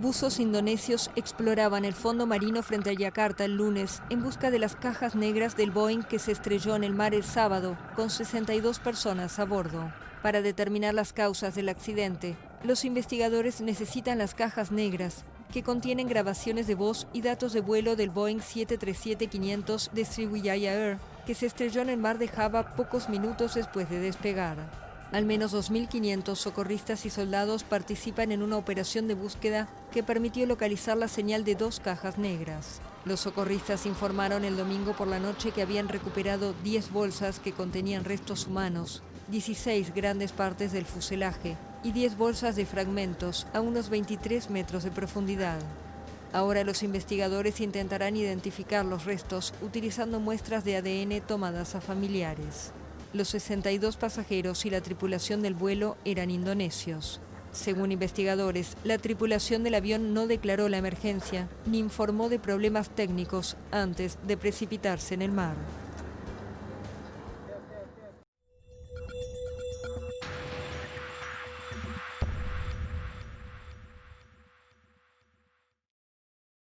Buzos indonesios exploraban el fondo marino frente a Yakarta el lunes en busca de las cajas negras del Boeing que se estrelló en el mar el sábado, con 62 personas a bordo. Para determinar las causas del accidente, los investigadores necesitan las cajas negras, que contienen grabaciones de voz y datos de vuelo del Boeing 737-500 de Sriwijaya Air, que se estrelló en el mar de Java pocos minutos después de despegar. Al menos 2.500 socorristas y soldados participan en una operación de búsqueda que permitió localizar la señal de 2 cajas negras. Los socorristas informaron el domingo por la noche que habían recuperado 10 bolsas que contenían restos humanos, 16 grandes partes del fuselaje y 10 bolsas de fragmentos a unos 23 metros de profundidad. Ahora los investigadores intentarán identificar los restos utilizando muestras de ADN tomadas a familiares. Los 62 pasajeros y la tripulación del vuelo eran indonesios. Según investigadores, la tripulación del avión no declaró la emergencia ni informó de problemas técnicos antes de precipitarse en el mar.